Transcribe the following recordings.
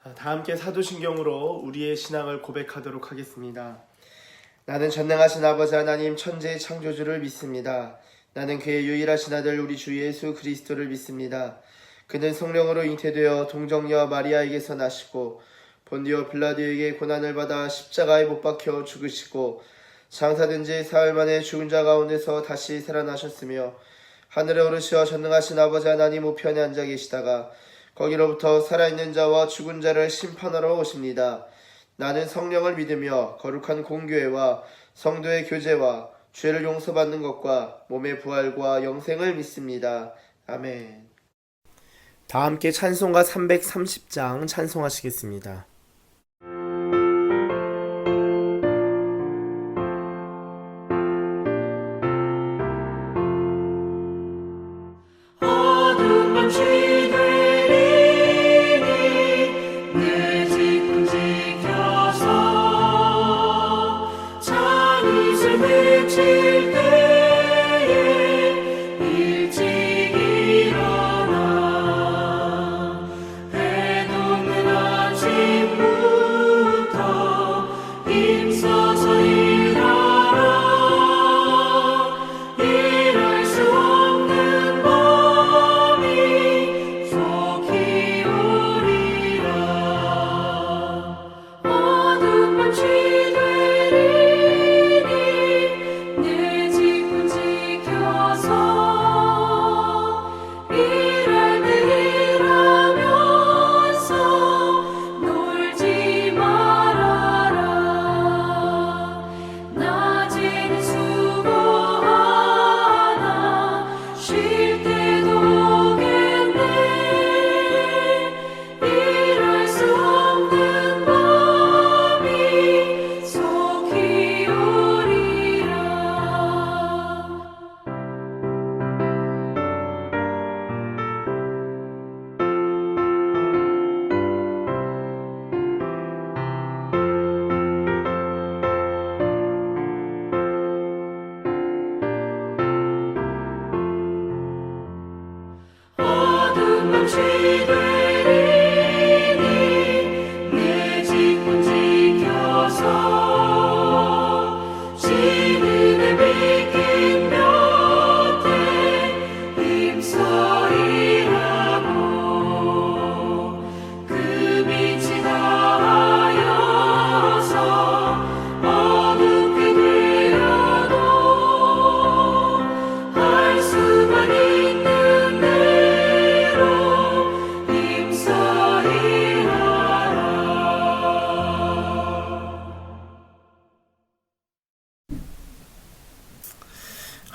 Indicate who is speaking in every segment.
Speaker 1: 다 함께 사도신경으로 우리의 신앙을 고백하도록 하겠습니다. 나는 전능하신 아버지 하나님 천지의 창조주를 믿습니다. 나는 그의 유일하신 아들 우리 주 예수 그리스도를 믿습니다. 그는 성령으로 잉태되어 동정녀 마리아에게서 나시고 본디오 빌라도에게 고난을 받아 십자가에 못 박혀 죽으시고 장사된 지 사흘 만에 죽은 자 가운데서 다시 살아나셨으며 하늘에 오르시어 전능하신 아버지 하나님 우편에 앉아 계시다가 거기로부터 살아있는 자와 죽은 자를 심판하러 오십니다. 나는 성령을 믿으며 거룩한 공교회와 성도의 교제와 죄를 용서받는 것과 몸의 부활과 영생을 믿습니다. 아멘. 다 함께 찬송가 330장 찬송하시겠습니다.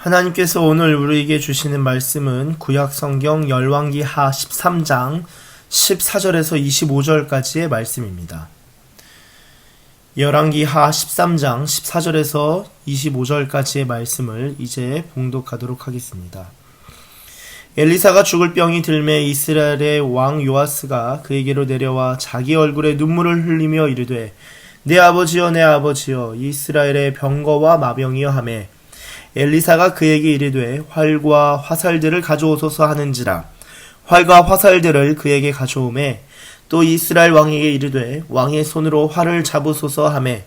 Speaker 1: 하나님께서 오늘 우리에게 주시는 말씀은 구약성경 열왕기하 13장 14절에서 25절까지의 말씀입니다. 열왕기하 13장 14절에서 25절까지의 말씀을 이제 봉독하도록 하겠습니다. 엘리사가 죽을 병이 들매 이스라엘의 왕 요아스가 그에게로 내려와 자기 얼굴에 눈물을 흘리며 이르되 내 아버지여 내 아버지여 이스라엘의 병거와 마병이여 하매 엘리사가 그에게 이르되 활과 화살들을 가져오소서 하는지라 활과 화살들을 그에게 가져오매 또 이스라엘 왕에게 이르되 왕의 손으로 활을 잡으소서 하매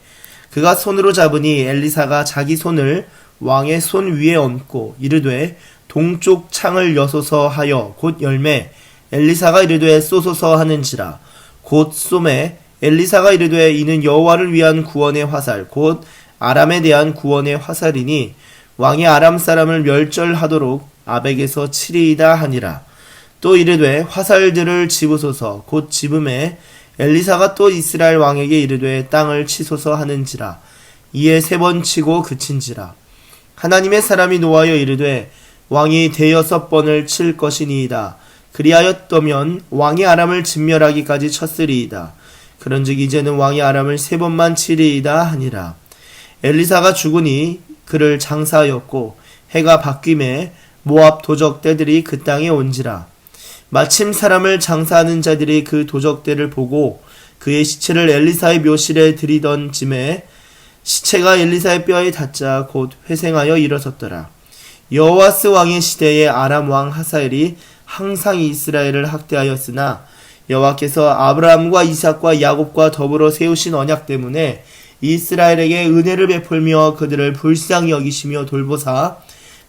Speaker 1: 그가 손으로 잡으니 엘리사가 자기 손을 왕의 손 위에 얹고 이르되 동쪽 창을 여소서 하여 곧 열매 엘리사가 이르되 쏘소서 하는지라 곧 쏘매 엘리사가 이르되 이는 여호와를 위한 구원의 화살 곧 아람에 대한 구원의 화살이니 왕이 아람 사람을 멸절하도록 아벡에서 치리이다 하니라. 또 이르되 화살들을 집으소서 곧 집음에 엘리사가 또 이스라엘 왕에게 이르되 땅을 치소서 하는지라. 이에 3번 치고 그친지라. 하나님의 사람이 노하여 이르되 왕이 6번을 칠 것이니이다. 그리하였더면 왕이 아람을 진멸하기까지 쳤으리이다. 그런즉 이제는 왕이 아람을 3번만 치리이다 하니라. 엘리사가 죽으니 그를 장사하였고 해가 바뀜에 모압 도적대들이 그 땅에 온지라. 마침 사람을 장사하는 자들이 그 도적대를 보고 그의 시체를 엘리사의 묘실에 들이던 쯤에 시체가 엘리사의 뼈에 닿자 곧 회생하여 일어섰더라. 여호와스 왕의 시대에 아람 왕 하사엘이 항상 이스라엘을 학대하였으나 여호와께서 아브라함과 이삭과 야곱과 더불어 세우신 언약 때문에 이스라엘에게 은혜를 베풀며 그들을 불쌍히 여기시며 돌보사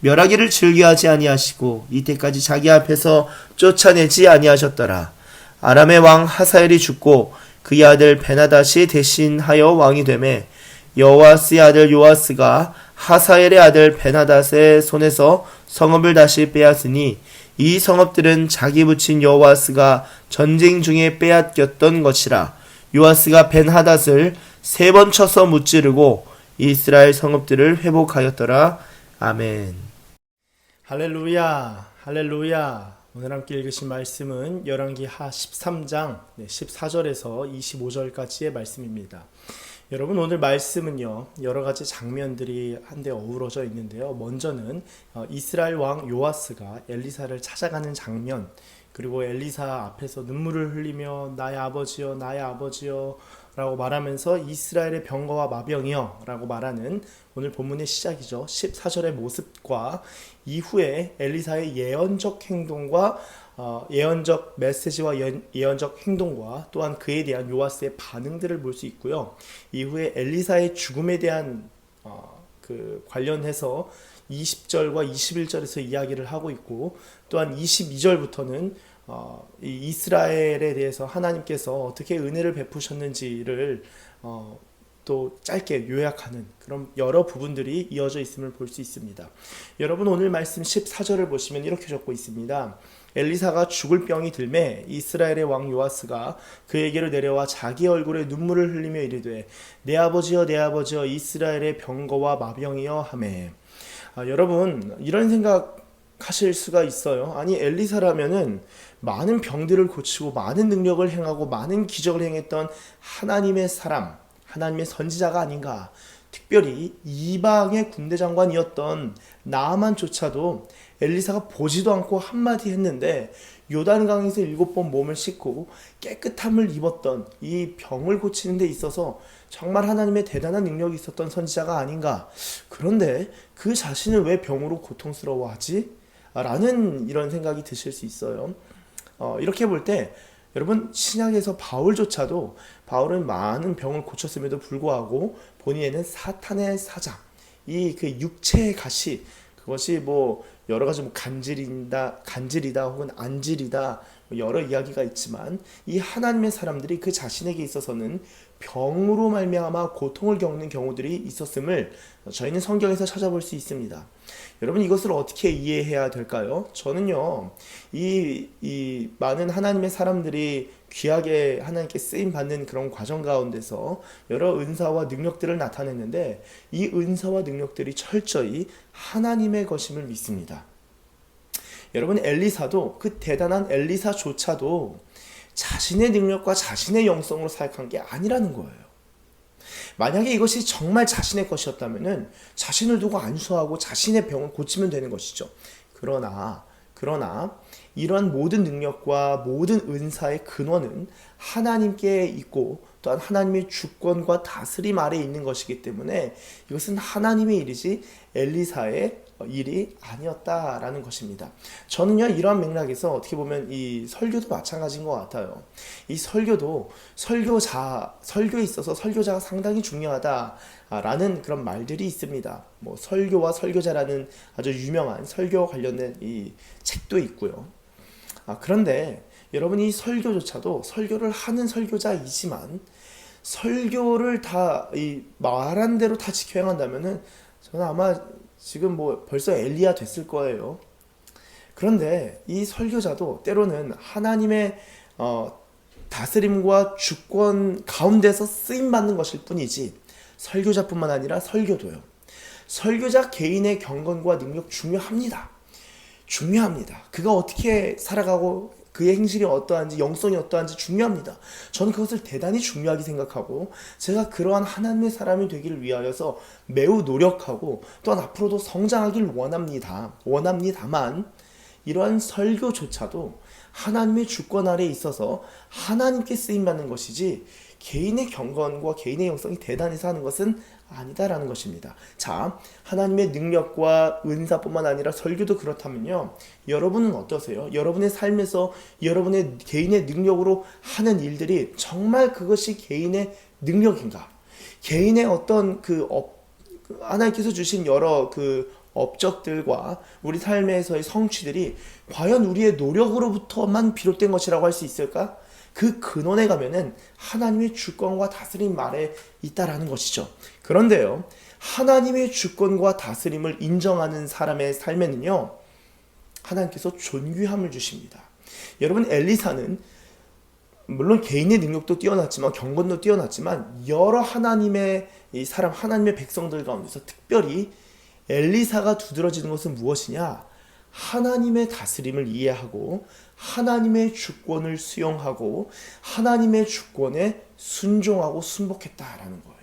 Speaker 1: 멸하기를 즐겨하지 아니하시고 이때까지 자기 앞에서 쫓아내지 아니하셨더라. 아람의 왕 하사엘이 죽고 그의 아들 베나닷이 대신하여 왕이 되매 여호아스의 아들 요아스가 하사엘의 아들 베나닷의 손에서 성읍을 다시 빼앗으니 이 성읍들은 자기 부친 여호아스가 전쟁 중에 빼앗겼던 것이라. 요아스가 벤하닷을 3번 쳐서 무찌르고 이스라엘 성읍들을 회복하였더라. 아멘. 할렐루야, 할렐루야. 오늘 함께 읽으신 말씀은 열왕기하 13장 14절에서 25절까지의 말씀입니다. 여러분, 오늘 말씀은요, 여러 가지 장면들이 한데 어우러져 있는데요. 먼저는 이스라엘 왕 요아스가 엘리사를 찾아가는 장면, 그리고 엘리사 앞에서 눈물을 흘리며 나의 아버지여, 나의 아버지여 라고 말하면서 이스라엘의 병거와 마병이여 라고 말하는 오늘 본문의 시작이죠. 14절의 모습과 이후에 엘리사의 예언적 행동과 예언적 메시지와 예언적 행동과 또한 그에 대한 요아스의 반응들을 볼 수 있고요. 이후에 엘리사의 죽음에 대한 관련해서 20절과 21절에서 이야기를 하고 있고, 또한 22절부터는 이 이스라엘에 대해서 하나님께서 어떻게 은혜를 베푸셨는지를 또 짧게 요약하는 그런 여러 부분들이 이어져 있음을 볼 수 있습니다. 여러분, 오늘 말씀 14절을 보시면 이렇게 적고 있습니다. 엘리사가 죽을 병이 들매 이스라엘의 왕 요아스가 그에게로 내려와 자기 얼굴에 눈물을 흘리며 이르되 내 아버지여, 내 아버지여, 이스라엘의 병거와 마병이여 하매. 여러분, 이런 생각 하실 수가 있어요. 아니, 엘리사라면은 많은 병들을 고치고 많은 능력을 행하고 많은 기적을 행했던 하나님의 사람, 하나님의 선지자가 아닌가. 특별히 이방의 군대 장관이었던 나아만조차도 엘리사가 보지도 않고 한마디 했는데 요단강에서 7번 몸을 씻고 깨끗함을 입었던 이 병을 고치는 데 있어서 정말 하나님의 대단한 능력이 있었던 선지자가 아닌가. 그런데 그 자신을 왜 병으로 고통스러워하지? 라는 이런 생각이 드실 수 있어요. 이렇게 볼 때 여러분, 신약에서 바울조차도 바울은 많은 병을 고쳤음에도 불구하고 본인에는 사탄의 사자, 이 그 육체의 가시, 그것이 뭐 여러 가지 간질이다 혹은 안질이다 여러 이야기가 있지만 이 하나님의 사람들이 그 자신에게 있어서는 병으로 말미암아 고통을 겪는 경우들이 있었음을 저희는 성경에서 찾아볼 수 있습니다. 여러분, 이것을 어떻게 이해해야 될까요? 저는요, 이 많은 하나님의 사람들이 귀하게 하나님께 쓰임 받는 그런 과정 가운데서 여러 은사와 능력들을 나타냈는데 이 은사와 능력들이 철저히 하나님의 것임을 믿습니다. 여러분, 엘리사도, 그 대단한 엘리사조차도 자신의 능력과 자신의 영성으로 사역한 게 아니라는 거예요. 만약에 이것이 정말 자신의 것이었다면 자신을 두고 안수하고 자신의 병을 고치면 되는 것이죠. 그러나 이러한 모든 능력과 모든 은사의 근원은 하나님께 있고 또한 하나님의 주권과 다스림 아래에 있는 것이기 때문에 이것은 하나님의 일이지 엘리사의 일이 아니었다라는 것입니다. 저는요, 이러한 맥락에서 어떻게 보면 이 설교도 마찬가지인 것 같아요. 이 설교도 설교에 있어서 설교자가 상당히 중요하다라는 그런 말들이 있습니다. 뭐 설교와 설교자라는 아주 유명한 설교와 관련된 이 책도 있고요. 그런데 여러분, 이 설교조차도 설교를 하는 설교자이지만 설교를 다 이 말한 대로 다 지켜야 한다면은 저는 아마 지금 뭐 벌써 엘리야 됐을 거예요. 그런데 이 설교자도 때로는 하나님의 다스림과 주권 가운데서 쓰임받는 것일 뿐이지 설교자뿐만 아니라 설교도요. 설교자 개인의 경건과 능력 중요합니다. 그가 어떻게 살아가고 그의 행실이 어떠한지, 영성이 어떠한지 중요합니다. 저는 그것을 대단히 중요하게 생각하고 제가 그러한 하나님의 사람이 되기를 위하여서 매우 노력하고 또한 앞으로도 성장하길 원합니다만 이러한 설교조차도 하나님의 주권 아래에 있어서 하나님께 쓰임받는 것이지 개인의 경건과 개인의 영성이 대단해서 하는 것은 아니다라는 것입니다. 자, 하나님의 능력과 은사뿐만 아니라 설교도 그렇다면요. 여러분은 어떠세요? 여러분의 삶에서 여러분의 개인의 능력으로 하는 일들이 정말 그것이 개인의 능력인가? 개인의 어떤 하나님께서 주신 여러 업적들과 우리 삶에서의 성취들이 과연 우리의 노력으로부터만 비롯된 것이라고 할 수 있을까? 그 근원에 가면은 하나님의 주권과 다스림 아래 있다라는 것이죠. 그런데요, 하나님의 주권과 다스림을 인정하는 사람의 삶에는요, 하나님께서 존귀함을 주십니다. 여러분, 엘리사는 물론 개인의 능력도 뛰어났지만 경건도 뛰어났지만 여러 하나님의 사람, 하나님의 백성들 가운데서 특별히 엘리사가 두드러지는 것은 무엇이냐? 하나님의 다스림을 이해하고 하나님의 주권을 수용하고 하나님의 주권에 순종하고 순복했다라는 거예요.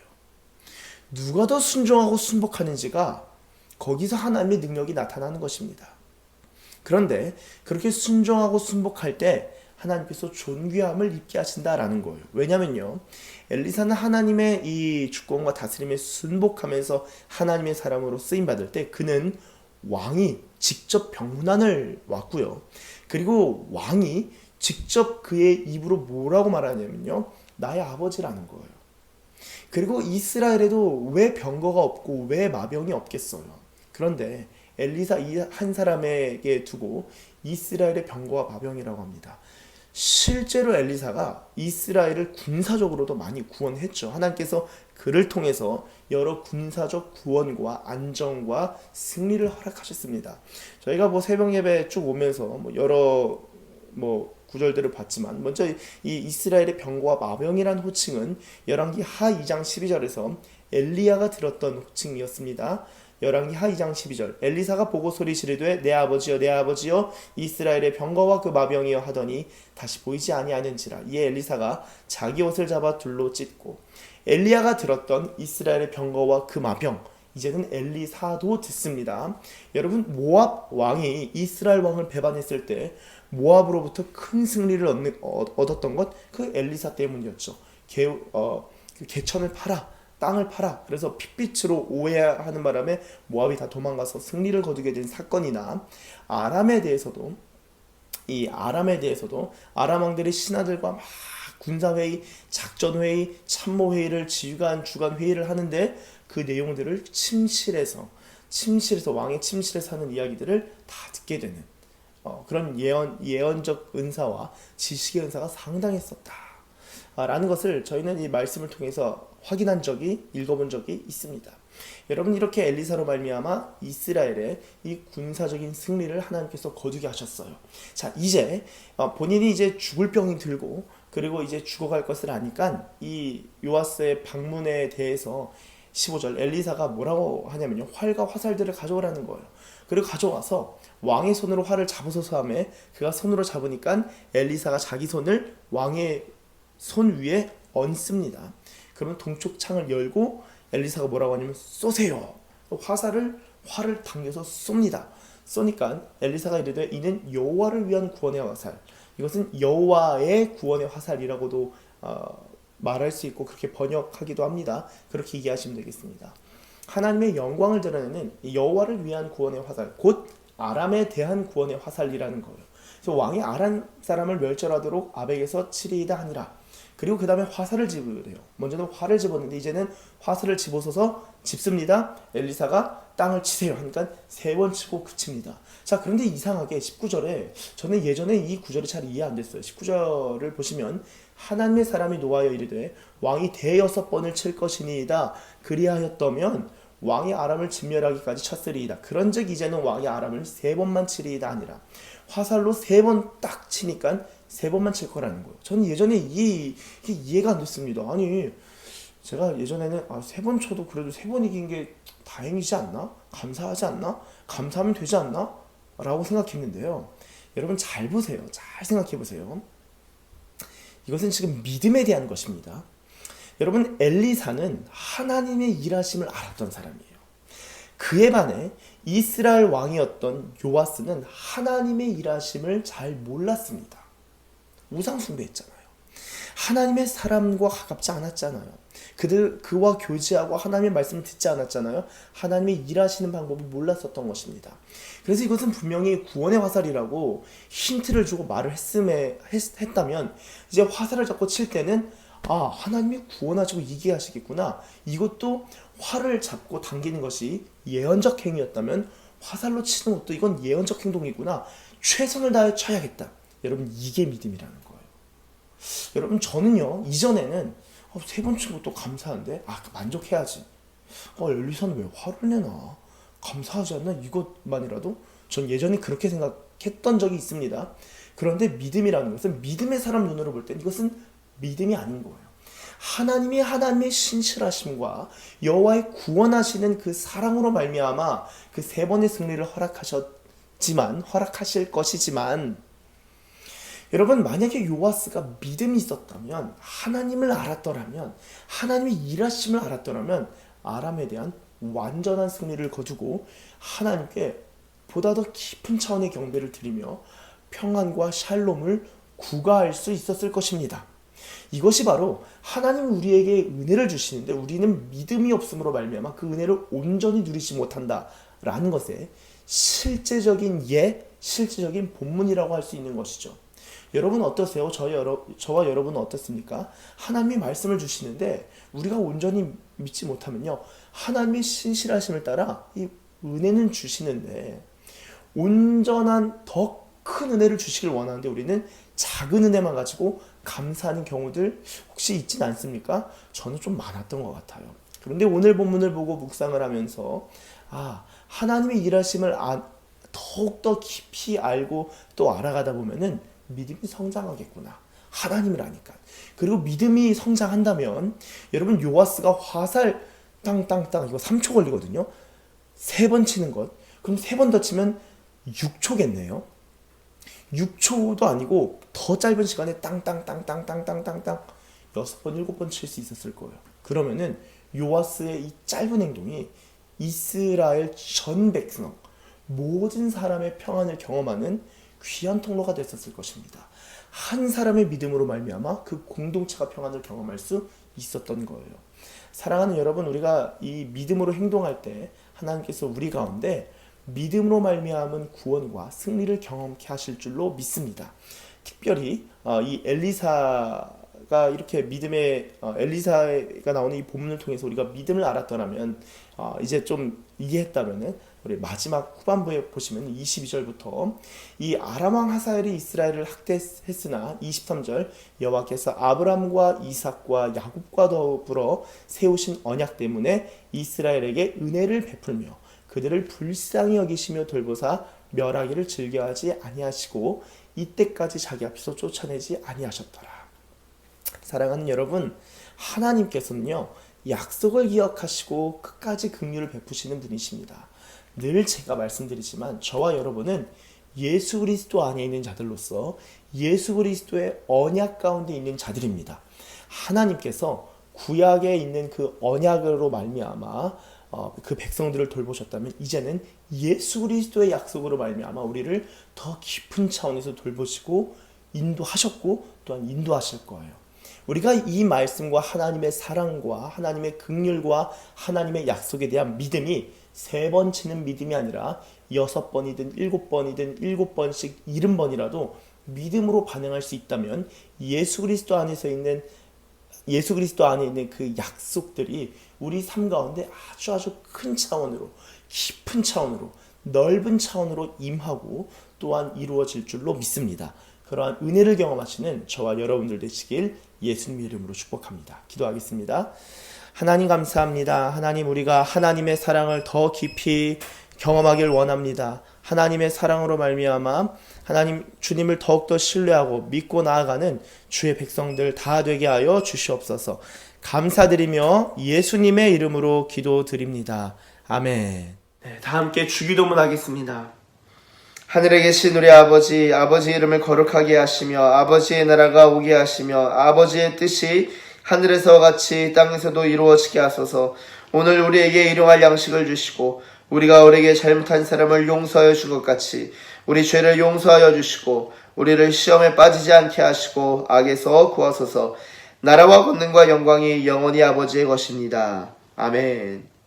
Speaker 1: 누가 더 순종하고 순복하는지가 거기서 하나님의 능력이 나타나는 것입니다. 그런데 그렇게 순종하고 순복할 때 하나님께서 존귀함을 입게 하신다라는 거예요. 왜냐면요, 엘리사는 하나님의 이 주권과 다스림에 순복하면서 하나님의 사람으로 쓰임받을 때 그는 왕이 직접 병문안을 왔고요. 그리고 왕이 직접 그의 입으로 뭐라고 말하냐면요, 나의 아버지라는 거예요. 그리고 이스라엘에도 왜 병거가 없고 왜 마병이 없겠어요. 그런데 엘리사 이 한 사람에게 두고 이스라엘의 병거와 마병이라고 합니다. 실제로 엘리사가 이스라엘을 군사적으로도 많이 구원했죠. 하나님께서 그를 통해서 여러 군사적 구원과 안정과 승리를 허락하셨습니다. 저희가 새벽 예배 쭉 오면서 여러 구절들을 봤지만, 먼저 이 이스라엘의 병거와 마병이란 호칭은 열왕기 하 2장 12절에서 엘리야가 들었던 호칭이었습니다. 열왕기 하 2장 12절, 엘리사가 보고 소리 지르되 내 아버지여 내 아버지여 이스라엘의 병거와 그 마병이여 하더니 다시 보이지 아니하는지라. 이에 엘리사가 자기 옷을 잡아 둘로 찢고, 엘리야가 들었던 이스라엘의 병거와 그 마병, 이제는 엘리사도 듣습니다. 여러분, 모압 왕이 이스라엘 왕을 배반했을 때 모압으로부터 큰 승리를 얻었던 것, 그 엘리사 때문이었죠. 개천을 팔아, 땅을 팔아, 그래서 핏빛으로 오해하는 바람에 모압이 다 도망가서 승리를 거두게 된 사건이나, 아람에 대해서도 아람 왕들이 신하들과 막 군사회의, 작전회의, 참모회의를 주간 회의를 하는데 그 내용들을 침실에서 왕의 침실에서 하는 이야기들을 다 듣게 되는 그런 예언적 은사와 지식의 은사가 상당했었다 라는 것을 저희는 이 말씀을 통해서 읽어본 적이 있습니다. 여러분, 이렇게 엘리사로 말미암아 이스라엘의 이 군사적인 승리를 하나님께서 거두게 하셨어요. 자, 이제 본인이 이제 죽을 병이 들고 그리고 이제 죽어갈 것을 아니까 이 요아스의 방문에 대해서 15절 엘리사가 뭐라고 하냐면요, 활과 화살들을 가져오라는 거예요. 그리고 가져와서 왕의 손으로 활을 잡으소서 하며 그가 손으로 잡으니까 엘리사가 자기 손을 왕의 손 위에 얹습니다. 그러면 동쪽 창을 열고 엘리사가 뭐라고 하냐면 쏘세요. 활을 당겨서 쏩니다. 쏘니까 엘리사가 이르되 이는 여호와를 위한 구원의 화살, 이것은 여호와의 구원의 화살이라고도 말할 수 있고 그렇게 번역하기도 합니다. 그렇게 이해하시면 되겠습니다. 하나님의 영광을 드러내는 여호와를 위한 구원의 화살, 곧 아람에 대한 구원의 화살이라는 거예요. 그래서 왕이 아람 사람을 멸절하도록 아벡에서 치리이다 하니라. 그리고 그 다음에 화살을 집으래요. 먼저는 활을 집었는데 이제는 화살을 집어서서 집습니다. 엘리사가 땅을 치세요 하니까 3번 치고 그칩니다. 자, 그런데 이상하게 19절에, 저는 예전에 이 구절이 잘 이해 안 됐어요. 19절을 보시면 하나님의 사람이 노하여 이르되 왕이 대여섯번을 칠 것이니이다. 그리하였더면 왕이 아람을 진멸하기까지 쳤으리이다. 그런즉 이제는 왕이 아람을 3번만 치리이다 하니라. 화살로 3번 딱 치니까 3번만 칠 거라는 거예요. 저는 예전에 이게 이해가 안 됐습니다. 아니, 제가 예전에는 3번 쳐도 그래도 3번 이긴 게 다행이지 않나? 감사하지 않나? 감사하면 되지 않나? 라고 생각했는데요. 여러분, 잘 보세요. 잘 생각해 보세요. 이것은 지금 믿음에 대한 것입니다. 여러분, 엘리사는 하나님의 일하심을 알았던 사람이에요. 그에 반해 이스라엘 왕이었던 요아스는 하나님의 일하심을 잘 몰랐습니다. 우상 숭배했잖아요. 하나님의 사람과 가깝지 않았잖아요. 그와 교제하고 하나님의 말씀을 듣지 않았잖아요. 하나님의 일하시는 방법을 몰랐었던 것입니다. 그래서 이것은 분명히 구원의 화살이라고 힌트를 주고 말을 했다면 이제 화살을 잡고 칠 때는 하나님이 구원하시고 이기게 하시겠구나. 이것도 활을 잡고 당기는 것이 예언적 행위였다면 화살로 치는 것도 이건 예언적 행동이구나. 최선을 다해 쳐야겠다. 여러분, 이게 믿음이라는 거예요. 여러분, 저는요 이전에는 세 번 친 것도 감사한데 만족해야지. 엘리사는 왜 화를 내나? 감사하지 않나? 이것만이라도 전 예전에 그렇게 생각했던 적이 있습니다. 그런데 믿음이라는 것은 믿음의 사람 눈으로 볼 때 이것은 믿음이 아닌 거예요. 하나님의 신실하심과 여호와의 구원하시는 그 사랑으로 말미암아 그 세 번의 승리를 허락하실 것이지만, 여러분, 만약에 요아스가 믿음이 있었다면, 하나님을 알았더라면, 하나님의 일하심을 알았더라면 아람에 대한 완전한 승리를 거두고 하나님께 보다 더 깊은 차원의 경배를 드리며 평안과 샬롬을 구가할 수 있었을 것입니다. 이것이 바로 하나님이 우리에게 은혜를 주시는데 우리는 믿음이 없음으로 말미암아 그 은혜를 온전히 누리지 못한다라는 것에 실제적인 실제적인 본문이라고 할 수 있는 것이죠. 여러분 어떠세요? 저와 여러분은 어떻습니까? 하나님이 말씀을 주시는데 우리가 온전히 믿지 못하면요, 하나님의 신실하심을 따라 이 은혜는 주시는데 온전한 더 큰 은혜를 주시길 원하는데 우리는 작은 은혜만 가지고 감사하는 경우들 혹시 있진 않습니까? 저는 좀 많았던 것 같아요. 그런데 오늘 본문을 보고 묵상을 하면서 하나님의 일하심을 더욱더 깊이 알고 또 알아가다 보면은 믿음이 성장하겠구나. 하나님을 아니까. 그리고 믿음이 성장한다면 여러분, 요아스가 화살 땅땅땅 이거 3초 걸리거든요. 3번 치는 것. 그럼 3번 더 치면 6초겠네요. 6초도 아니고 더 짧은 시간에 땅땅땅땅땅땅땅땅 6번 7번 칠 수 있었을 거예요. 그러면은 요아스의 이 짧은 행동이 이스라엘 전 백성 모든 사람의 평안을 경험하는 귀한 통로가 됐었을 것입니다. 한 사람의 믿음으로 말미암아 그 공동체가 평안을 경험할 수 있었던 거예요. 사랑하는 여러분, 우리가 이 믿음으로 행동할 때 하나님께서 우리 가운데 믿음으로 말미암은 구원과 승리를 경험케 하실 줄로 믿습니다. 특별히 이 엘리사가 이렇게 엘리사가 나오는 이 본문을 통해서 우리가 믿음을 알았더라면, 이제 좀 이해했다면은 우리 마지막 후반부에 보시면 22절부터 이 아람 왕 하사엘이 이스라엘을 학대했으나 23절 여호와께서 아브람과 이삭과 야곱과 더불어 세우신 언약 때문에 이스라엘에게 은혜를 베풀며 그들을 불쌍히 여기시며 돌보사 멸하기를 즐겨하지 아니하시고 이때까지 자기 앞에서 쫓아내지 아니하셨더라. 사랑하는 여러분, 하나님께서는요 약속을 기억하시고 끝까지 긍휼을 베푸시는 분이십니다. 늘 제가 말씀드리지만 저와 여러분은 예수 그리스도 안에 있는 자들로서 예수 그리스도의 언약 가운데 있는 자들입니다. 하나님께서 구약에 있는 그 언약으로 말미암아 그 백성들을 돌보셨다면 이제는 예수 그리스도의 약속으로 말미암아 우리를 더 깊은 차원에서 돌보시고 인도하셨고 또한 인도하실 거예요. 우리가 이 말씀과 하나님의 사랑과 하나님의 긍휼과 하나님의 약속에 대한 믿음이 3번 치는 믿음이 아니라 6번이든 7번이든 7번씩 70번이라도 믿음으로 반응할 수 있다면 예수 그리스도 안에 있는 그 약속들이 우리 삶 가운데 아주 큰 차원으로, 깊은 차원으로, 넓은 차원으로 임하고 또한 이루어질 줄로 믿습니다. 그러한 은혜를 경험하시는 저와 여러분들 되시길 예수님 이름으로 축복합니다. 기도하겠습니다. 하나님 감사합니다. 하나님, 우리가 하나님의 사랑을 더 깊이 경험하길 원합니다. 하나님의 사랑으로 말미암아 하나님 주님을 더욱더 신뢰하고 믿고 나아가는 주의 백성들 다 되게 하여 주시옵소서. 감사드리며 예수님의 이름으로 기도드립니다. 아멘. 다 함께 주기도문 하겠습니다. 하늘에 계신 우리 아버지, 아버지의 이름을 거룩하게 하시며 아버지의 나라가 오게 하시며 아버지의 뜻이 하늘에서 같이 땅에서도 이루어지게 하소서. 오늘 우리에게 일용할 양식을 주시고 우리가 우리에게 잘못한 사람을 용서하여 준 것 같이 우리 죄를 용서하여 주시고 우리를 시험에 빠지지 않게 하시고 악에서 구하소서. 나라와 권능과 영광이 영원히 아버지의 것입니다. 아멘.